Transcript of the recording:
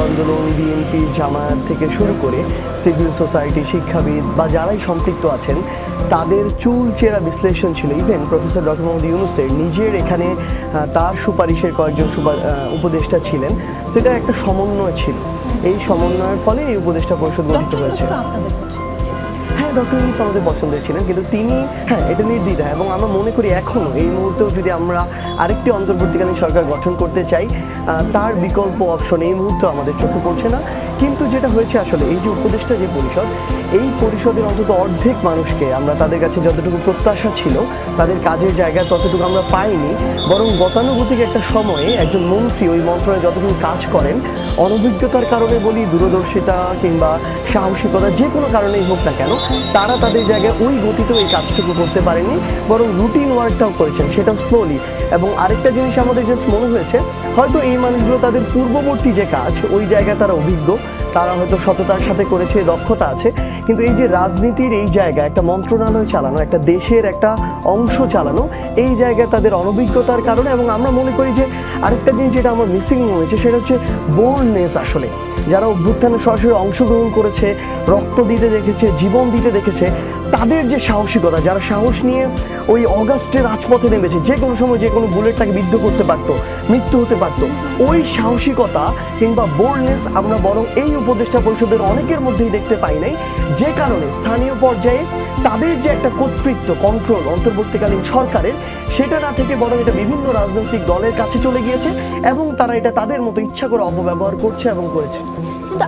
আন্দোলন, বিএনপি, জামায়াত থেকে শুরু করে সিভিল সোসাইটি, শিক্ষাবিদ বা যারাই সম্পৃক্ত আছেন তাদের চুলচেরা বিশ্লেষণ ছিল। ইভেন প্রফেসর ডক্টর মোহাম্মদ ইউনূসের নিজের এখানে তার সুপারিশের কয়েকজন উপদেষ্টা ছিলেন, সেটা একটা সমন্বয় ছিল। এই সমন্বয়ের ফলে এই উপদেষ্টা পরিষদ গঠিত হয়েছে। হ্যাঁ, ডক্টর ইউনূস আমাদের পছন্দের ছিলেন, কিন্তু তিনি এটা নির্দ্বিধা, এবং আমরা মনে করি এখনও এই মুহূর্তেও যদি আমরা আরেকটি অন্তর্বর্তীকালীন সরকার গঠন করতে চাই, তার বিকল্প অপশন এই মুহূর্তে আমাদের চোখে পড়ছে না। কিন্তু যেটা হয়েছে আসলে, এই যে উপদেষ্টা যে পরিষদ, এই পরিষদের অন্তত অর্ধেক মানুষকে আমরা তাদের কাছে যতটুকু প্রত্যাশা ছিল তাদের কাজের জায়গায় ততটুকু আমরা পাইনি। বরং গতানুগতিক একটা সময়ে একজন মন্ত্রী ওই মন্ত্রণালয়ে যতটুকু কাজ করেন, অনভিজ্ঞতার কারণে বলি, দূরদর্শিতা কিংবা সাহসিকতা, যে কোনো কারণেই হোক না কেন, তারা তাদের জায়গায় ওই গতিতেও এই কাজটুকু করতে পারেনি, বরং রুটিন ওয়ার্কটাও করেছেন, সেটাও স্লোলি। এবং আরেকটা জিনিস আমাদের জাস্ট মনে হয়েছে, হয়তো এই মানুষগুলো তাদের পূর্ববর্তী যে কাজ, ওই জায়গায় তারা অভিজ্ঞ, তারা হয়তো সততার সাথে করেছে, দক্ষতা আছে, কিন্তু এই যে রাজনীতির এই জায়গায় একটা মন্ত্রণালয় চালানো, একটা দেশের একটা অংশ চালানো, এই জায়গায় তাদের অনভিজ্ঞতার কারণে। এবং আমরা মনে করি যে আরেকটা জিনিস যেটা আমার মিসিং হয়েছে, সেটা হচ্ছে বোল্ডনেস। আসলে যারা অভ্যুত্থানে সরাসরি অংশগ্রহণ করেছে, রক্ত দিতে দেখেছে, জীবন দিতে দেখেছে, তাদের যে সাহসিকতা, যারা সাহস নিয়ে ওই অগাস্টে রাজপথে নেমেছে, যে কোনো সময় যে কোনো বুলেট তাকে বিদ্ধ করতে পারত, মৃত্যু হতে পারত, ওই সাহসিকতা কিংবা বোল্ডনেস আমরা বরং এই উপদেষ্টা পরিষদের অনেকের মধ্যেই দেখতে পাই নাই। যে কারণে স্থানীয় পর্যায়ে তাদের যে একটা কর্তৃত্ব, কন্ট্রোল অন্তর্বর্তীকালীন সরকারের, সেটা না থেকে বরং এটা বিভিন্ন রাজনৈতিক দলের কাছে চলে গিয়েছে, এবং তারা এটা তাদের মতো ইচ্ছা করে অপব্যবহার করছে এবং করেছে। কিন্তু